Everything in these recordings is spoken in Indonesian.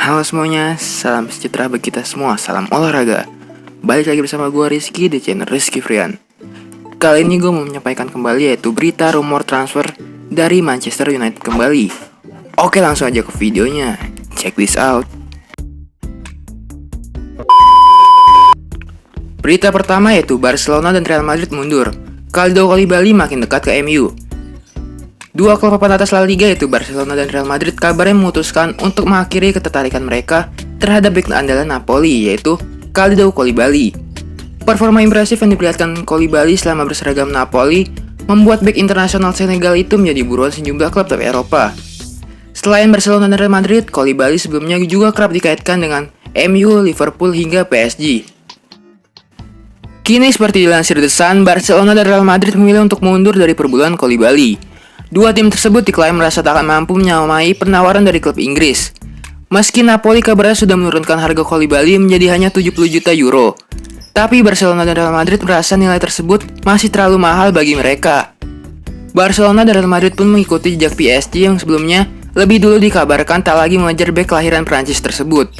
Halo semuanya, salam sejahtera bagi kita semua, salam olahraga. Balik lagi bersama gue Rizky di channel Rizky Frian. Kali ini gue mau menyampaikan kembali yaitu berita rumor transfer dari Manchester United kembali. Oke, langsung aja ke videonya, check this out. Berita pertama yaitu Barcelona dan Real Madrid mundur. Kalidou Koulibaly makin dekat ke MU. Dua klub papan atas La Liga yaitu Barcelona dan Real Madrid kabarnya memutuskan untuk mengakhiri ketertarikan mereka terhadap bek andalan Napoli yaitu Kalidou Koulibaly. Performa impresif yang diperlihatkan Koulibaly selama berseragam Napoli membuat bek internasional Senegal itu menjadi buruan sejumlah klub top Eropa. Selain Barcelona dan Real Madrid, Koulibaly sebelumnya juga kerap dikaitkan dengan MU, Liverpool hingga PSG. Kini seperti dilansir The Sun, Barcelona dan Real Madrid memilih untuk mundur dari perburuan Koulibaly. Dua tim tersebut diklaim merasa tak akan mampu menyamai penawaran dari klub Inggris. Meski Napoli kabarnya sudah menurunkan harga Koulibaly menjadi hanya 70 juta euro. Tapi Barcelona dan Real Madrid merasa nilai tersebut masih terlalu mahal bagi mereka. Barcelona dan Real Madrid pun mengikuti jejak PSG yang sebelumnya lebih dulu dikabarkan tak lagi mengejar bek kelahiran Prancis tersebut.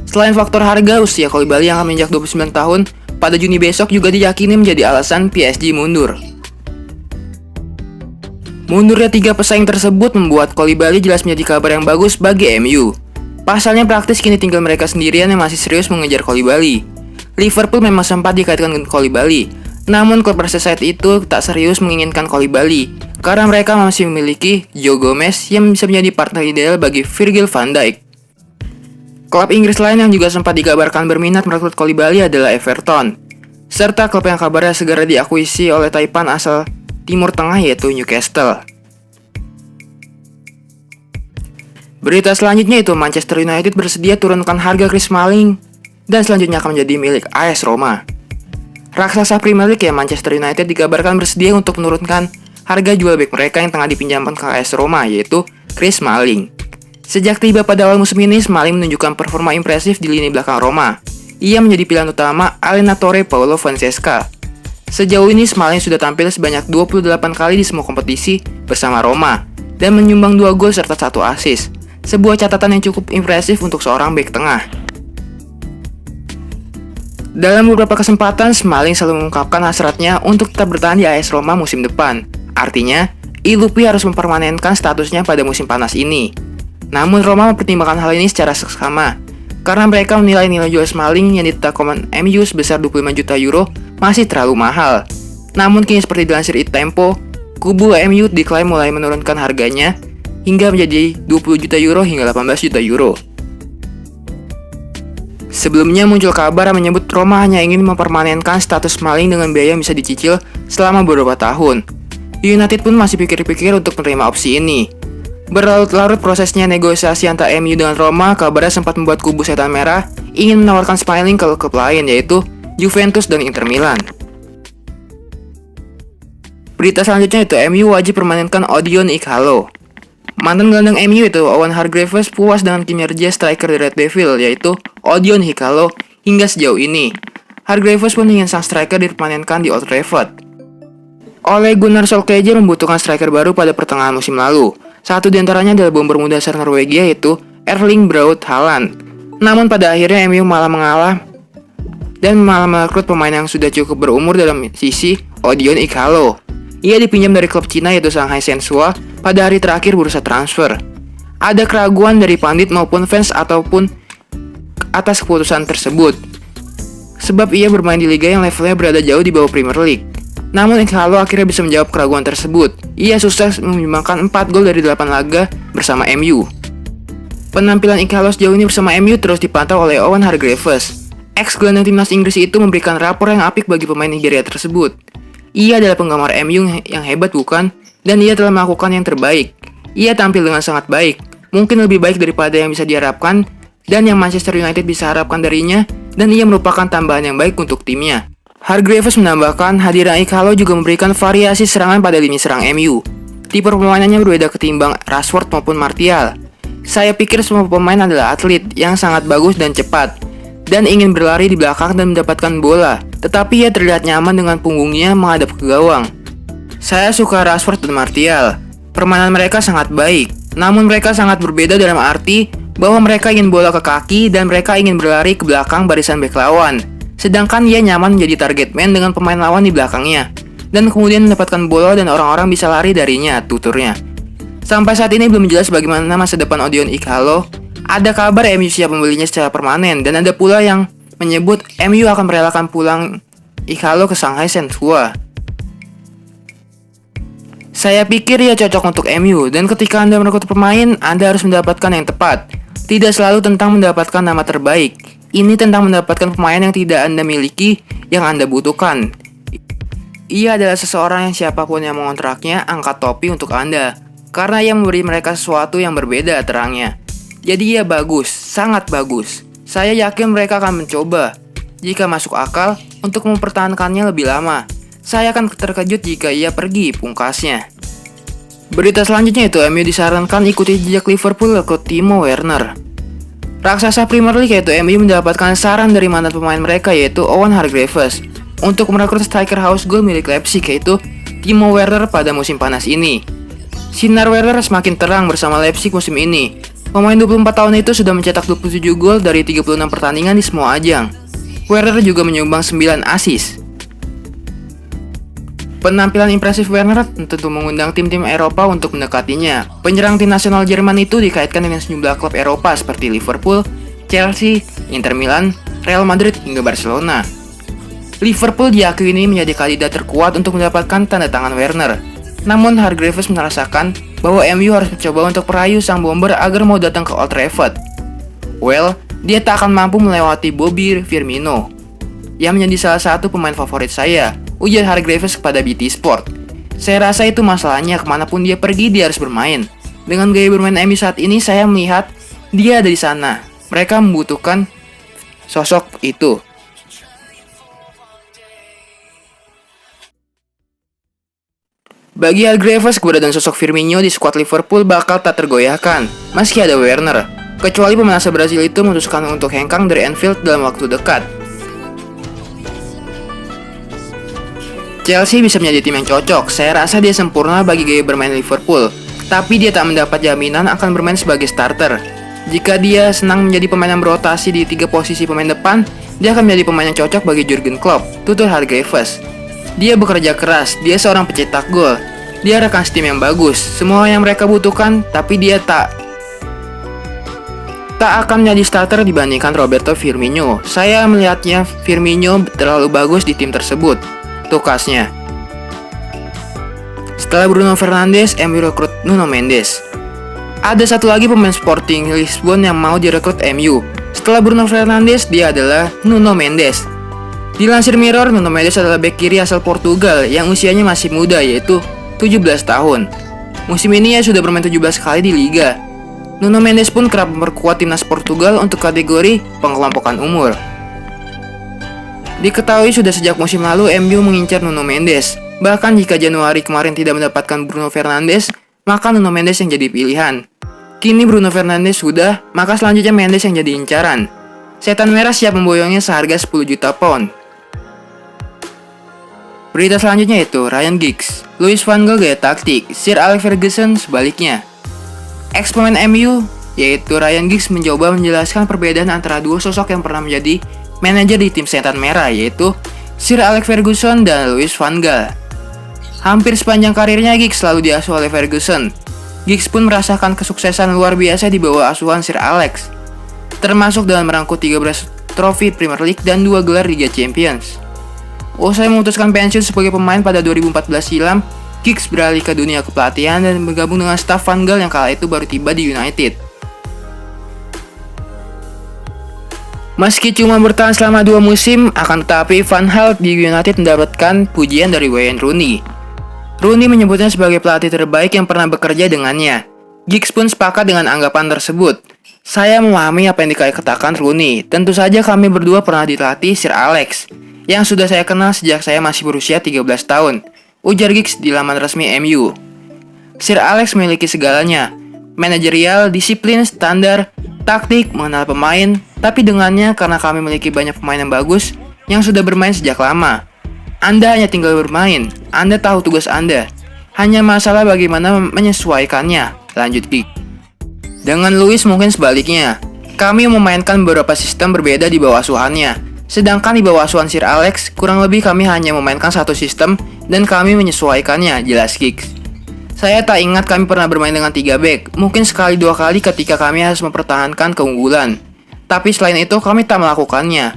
Selain faktor harga, usia Koulibaly yang akan menginjak 29 tahun pada Juni besok juga diyakini menjadi alasan PSG mundur. Mundurnya tiga pesaing tersebut membuat Koulibaly jelas menjadi kabar yang bagus bagi MU. Pasalnya praktis kini tinggal mereka sendirian yang masih serius mengejar Koulibaly. Liverpool memang sempat dikaitkan dengan Koulibaly, namun klub Merseyside itu tak serius menginginkan Koulibaly karena mereka masih memiliki Joe Gomez yang bisa menjadi partner ideal bagi Virgil van Dijk. Klub Inggris lain yang juga sempat dikabarkan berminat merekrut Koulibaly adalah Everton, serta klub yang kabarnya segera diakuisisi oleh Taipan asal Timur Tengah yaitu Newcastle. Berita selanjutnya itu Manchester United bersedia turunkan harga Chris Smalling dan selanjutnya akan menjadi milik AS Roma. Raksasa Premier League ya Manchester United dikabarkan bersedia untuk menurunkan harga jual bek mereka yang tengah dipinjamkan ke AS Roma yaitu Chris Smalling. Sejak tiba pada awal musim ini, Smalling menunjukkan performa impresif di lini belakang Roma. Ia menjadi pilihan utama Allenatore Paulo Fonseca. Sejauh ini Smalling sudah tampil sebanyak 28 kali di semua kompetisi bersama Roma dan menyumbang 2 gol serta 1 assist. Sebuah catatan yang cukup impresif untuk seorang bek tengah. Dalam beberapa kesempatan, Smalling selalu mengungkapkan hasratnya untuk tetap bertahan di AS Roma musim depan. Artinya, Ilupi harus mempermanenkan statusnya pada musim panas ini. Namun Roma mempertimbangkan hal ini secara seksama karena mereka menilai nilai jual Smalling yang ditetapkan MU sebesar 25 juta euro masih terlalu mahal. Namun kini seperti dilansir Tempo, kubu MU diklaim mulai menurunkan harganya hingga menjadi 20 juta euro hingga 18 juta euro. Sebelumnya muncul kabar yang menyebut Roma hanya ingin mempermanenkan status Smalling dengan biaya yang bisa dicicil selama beberapa tahun. United pun masih pikir-pikir untuk menerima opsi ini. Berlarut-larut prosesnya negosiasi antara MU dengan Roma, kabarnya sempat membuat kubu setan merah ingin menawarkan Smalling ke klub lain yaitu Juventus dan Inter Milan. Berita selanjutnya itu MU wajib permanenkan Odion Ighalo. Mantan gelandang MU itu Owen Hargreaves puas dengan kinerja striker The Red Devil yaitu Odion Ighalo hingga sejauh ini. Hargreaves pun ingin sang striker dipermanenkan di Old Trafford. Ole Gunnar Solskjaer membutuhkan striker baru pada pertengahan musim lalu. Satu di antaranya adalah bomber muda asal Norwegia yaitu Erling Braut Haaland. Namun pada akhirnya MU malah mengalah dan malah merekrut pemain yang sudah cukup berumur dalam sisi Odion Ighalo. Ia dipinjam dari klub Cina yaitu Shanghai Shenhua pada hari terakhir bursa transfer. Ada keraguan dari pandit maupun fans ataupun atas keputusan tersebut, sebab ia bermain di liga yang levelnya berada jauh di bawah Premier League. Namun Ighalo akhirnya bisa menjawab keraguan tersebut. Ia sukses menyumbangkan 4 gol dari 8 laga bersama MU. Penampilan Ighalo sejauh ini bersama MU terus dipantau oleh Owen Hargreaves. Ex-gelandang timnas Inggris itu memberikan rapor yang apik bagi pemain Nigeria tersebut. Ia adalah penggemar MU yang hebat bukan? Dan ia telah melakukan yang terbaik. Ia tampil dengan sangat baik, mungkin lebih baik daripada yang bisa diharapkan dan yang Manchester United bisa harapkan darinya, dan ia merupakan tambahan yang baik untuk timnya. Hargreaves menambahkan, hadiran Ighalo juga memberikan variasi serangan pada lini serang MU. Tipe permainannya berbeda ketimbang Rashford maupun Martial. Saya pikir semua pemain adalah atlet yang sangat bagus dan cepat, dan ingin berlari di belakang dan mendapatkan bola, tetapi ia terlihat nyaman dengan punggungnya menghadap ke gawang. Saya suka Rashford dan Martial. Permainan mereka sangat baik, namun mereka sangat berbeda dalam arti bahwa mereka ingin bola ke kaki dan mereka ingin berlari ke belakang barisan bek lawan. Sedangkan ia nyaman menjadi target man dengan pemain lawan di belakangnya. Dan kemudian mendapatkan bola dan orang-orang bisa lari darinya, tuturnya. Sampai saat ini belum jelas bagaimana masa depan Odion Ighalo. Ada kabar MU siap membelinya secara permanen dan ada pula yang menyebut MU akan merelakan pulang Ighalo ke Shanghai Shenhua. Saya pikir ia cocok untuk MU dan ketika Anda merekrut pemain, Anda harus mendapatkan yang tepat. Tidak selalu tentang mendapatkan nama terbaik. Ini tentang mendapatkan pemain yang tidak Anda miliki, yang Anda butuhkan. Ia adalah seseorang yang siapapun yang mengontraknya angkat topi untuk Anda. Karena ia memberi mereka sesuatu yang berbeda, terangnya. Jadi ia bagus, sangat bagus. Saya yakin mereka akan mencoba, jika masuk akal, untuk mempertahankannya lebih lama. Saya akan terkejut jika ia pergi, pungkasnya. Berita selanjutnya itu MU disarankan ikuti jejak Liverpool ke Timo Werner. Raksasa Premier League yaitu MU mendapatkan saran dari mantan pemain mereka yaitu Owen Hargreaves untuk merekrut striker house goal milik Leipzig yaitu Timo Werner pada musim panas ini. Sinar Werner semakin terang bersama Leipzig musim ini. Pemain 24 tahun itu sudah mencetak 27 gol dari 36 pertandingan di semua ajang. Werner juga menyumbang 9 assist. Penampilan impresif Werner tentu mengundang tim-tim Eropa untuk mendekatinya. Penyerang tim nasional Jerman itu dikaitkan dengan sejumlah klub Eropa seperti Liverpool, Chelsea, Inter Milan, Real Madrid hingga Barcelona. Liverpool diakui ini menjadi kandidat terkuat untuk mendapatkan tanda tangan Werner. Namun Hargreaves merasakan bahwa MU harus mencoba untuk merayu sang bomber agar mau datang ke Old Trafford. Well, dia tak akan mampu melewati Bobby Firmino, yang menjadi salah satu pemain favorit saya, ujar Hargreaves kepada BT Sport. Saya rasa itu masalahnya, kemanapun dia pergi dia harus bermain. Dengan gaya bermain MU saat ini, saya melihat dia ada di sana. Mereka membutuhkan sosok itu. Bagi Hargreaves, keberadaan sosok Firmino di skuad Liverpool bakal tak tergoyahkan, meski ada Werner. Kecuali pemain asal Brasil itu memutuskan untuk hengkang dari Anfield dalam waktu dekat. Chelsea bisa menjadi tim yang cocok. Saya rasa dia sempurna bagi gaya bermain Liverpool, tapi dia tak mendapat jaminan akan bermain sebagai starter. Jika dia senang menjadi pemain yang berotasi di 3 posisi pemain depan, dia akan menjadi pemain yang cocok bagi Jurgen Klopp, tutur Hargreaves. Dia bekerja keras, dia seorang pencetak gol, dia rekan tim yang bagus, semua yang mereka butuhkan, tapi dia tak akan menjadi starter dibandingkan Roberto Firmino. Saya melihatnya Firmino terlalu bagus di tim tersebut, tukasnya. Setelah Bruno Fernandes, MU rekrut Nuno Mendes. Ada satu lagi pemain Sporting Lisbon yang mau direkrut MU. Setelah Bruno Fernandes, dia adalah Nuno Mendes. Dilansir Mirror, Nuno Mendes adalah bek kiri asal Portugal yang usianya masih muda yaitu 17 tahun. Musim ini ia sudah bermain 17 kali di Liga. Nuno Mendes pun kerap memperkuat timnas Portugal untuk kategori pengelompokan umur. Diketahui sudah sejak musim lalu MU mengincar Nuno Mendes. Bahkan jika Januari kemarin tidak mendapatkan Bruno Fernandes, maka Nuno Mendes yang jadi pilihan. Kini Bruno Fernandes sudah, maka selanjutnya Mendes yang jadi incaran. Setan Merah siap memboyongnya seharga 10 juta pound. Berita selanjutnya itu Ryan Giggs. Louis van Gaal gaya taktik, Sir Alex Ferguson sebaliknya. Ex pemain MU yaitu Ryan Giggs mencoba menjelaskan perbedaan antara dua sosok yang pernah menjadi manajer di tim Setan Merah yaitu Sir Alex Ferguson dan Louis van Gaal. Hampir sepanjang karirnya Giggs selalu diasuh oleh Ferguson. Giggs pun merasakan kesuksesan luar biasa di bawah asuhan Sir Alex, termasuk dalam merangkul 13 trofi Premier League dan 2 gelar Liga Champions. Usai memutuskan pensiun sebagai pemain pada 2014 silam, Giggs beralih ke dunia kepelatihan dan bergabung dengan staf Van Gaal yang kala itu baru tiba di United. Meski cuma bertahan selama 2 musim, akan tetapi Van Gaal di United mendapatkan pujian dari Wayne Rooney. Rooney menyebutnya sebagai pelatih terbaik yang pernah bekerja dengannya. Giggs pun sepakat dengan anggapan tersebut. Saya memahami apa yang dikatakan Rooney. Tentu saja kami berdua pernah dilatih Sir Alex, yang sudah saya kenal sejak saya masih berusia 13 tahun, ujar Giggs di laman resmi MU. Sir Alex memiliki segalanya, manajerial, disiplin, standar, taktik, mengenal pemain, tapi dengannya karena kami memiliki banyak pemain yang bagus yang sudah bermain sejak lama. Anda hanya tinggal bermain, Anda tahu tugas Anda. Hanya masalah bagaimana menyesuaikannya, lanjut Giggs. Dengan Luis mungkin sebaliknya. Kami memainkan beberapa sistem berbeda di bawah asuhannya. Sedangkan di bawah asuhan Sir Alex, kurang lebih kami hanya memainkan satu sistem dan kami menyesuaikannya, jelas Giggs. Saya tak ingat kami pernah bermain dengan 3 back, mungkin sekali dua kali ketika kami harus mempertahankan keunggulan. Tapi selain itu kami tak melakukannya.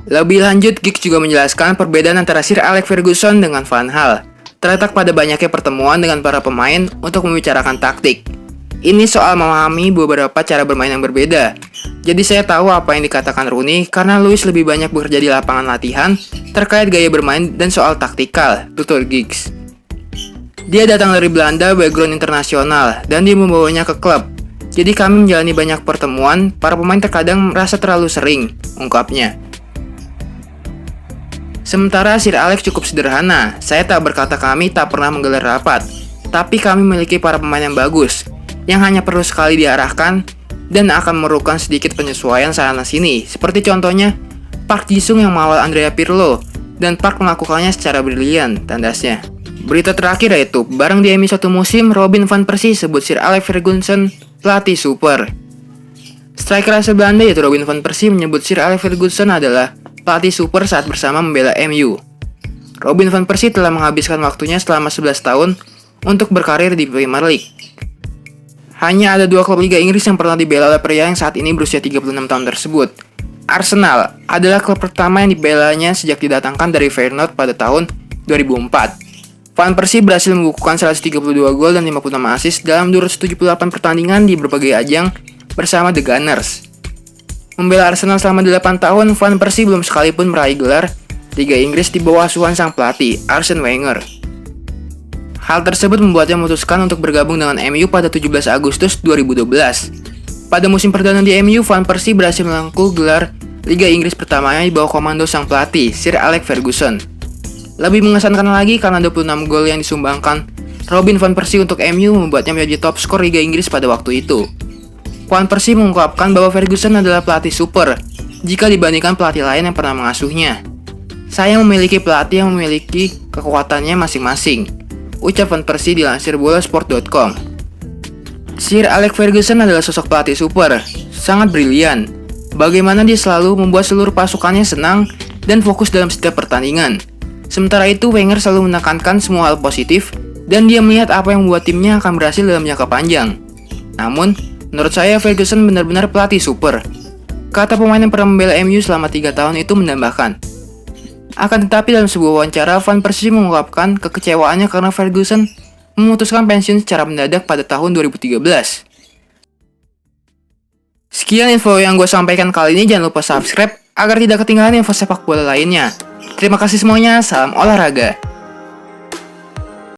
Lebih lanjut, Giggs juga menjelaskan perbedaan antara Sir Alex Ferguson dengan Van Gaal terletak pada banyaknya pertemuan dengan para pemain untuk membicarakan taktik. Ini soal memahami beberapa cara bermain yang berbeda. Jadi saya tahu apa yang dikatakan Rooney karena Luis lebih banyak bekerja di lapangan latihan terkait gaya bermain dan soal taktikal, tutur Giggs. Dia datang dari Belanda, background internasional, dan dia membawanya ke klub. Jadi kami menjalani banyak pertemuan, para pemain terkadang merasa terlalu sering, ungkapnya. Sementara Sir Alex cukup sederhana, saya tak berkata kami tak pernah menggelar rapat, tapi kami memiliki para pemain yang bagus, yang hanya perlu sekali diarahkan dan akan memerlukan sedikit penyesuaian sana-sini, seperti contohnya Park Ji-sung yang mengawal Andrea Pirlo, dan Park melakukannya secara brilian, tandasnya. Berita terakhir yaitu, bareng di MU satu musim, Robin van Persie sebut Sir Alex Ferguson pelatih super. Striker asal Belanda yaitu Robin van Persie menyebut Sir Alex Ferguson adalah pelatih super saat bersama membela MU. Robin van Persie telah menghabiskan waktunya selama 11 tahun untuk berkarir di Premier League. Hanya ada 2 klub Liga Inggris yang pernah dibela oleh pria yang saat ini berusia 36 tahun tersebut. Arsenal adalah klub pertama yang dibelanya sejak didatangkan dari Feyenoord pada tahun 2004. Van Persie berhasil membukukan 132 gol dan 56 assist dalam 278 pertandingan di berbagai ajang bersama The Gunners. Membela Arsenal selama 8 tahun, Van Persie belum sekalipun meraih gelar Liga Inggris di bawah asuhan sang pelatih, Arsene Wenger. Hal tersebut membuatnya memutuskan untuk bergabung dengan MU pada 17 Agustus 2012. Pada musim perdana di MU, Van Persie berhasil merengkuh gelar Liga Inggris pertamanya di bawah komando sang pelatih, Sir Alex Ferguson. Lebih mengesankan lagi karena 26 gol yang disumbangkan Robin van Persie untuk MU membuatnya menjadi top skor Liga Inggris pada waktu itu. Van Persie mengungkapkan bahwa Ferguson adalah pelatih super jika dibandingkan pelatih lain yang pernah mengasuhnya. Saya memiliki pelatih yang memiliki kekuatannya masing-masing, ucap Van Persie dilansir bolasport.com. Sir Alex Ferguson adalah sosok pelatih super, sangat brilian. Bagaimana dia selalu membuat seluruh pasukannya senang dan fokus dalam setiap pertandingan. Sementara itu, Wenger selalu menekankan semua hal positif dan dia melihat apa yang membuat timnya akan berhasil dalam jangka panjang. Namun, menurut saya Ferguson benar-benar pelatih super, kata pemain yang pernah membela MU selama 3 tahun itu menambahkan. Akan tetapi dalam sebuah wawancara, Van Persie mengungkapkan kekecewaannya karena Ferguson memutuskan pensiun secara mendadak pada tahun 2013. Sekian info yang gue sampaikan kali ini, jangan lupa subscribe agar tidak ketinggalan info sepak bola lainnya. Terima kasih semuanya, salam olahraga.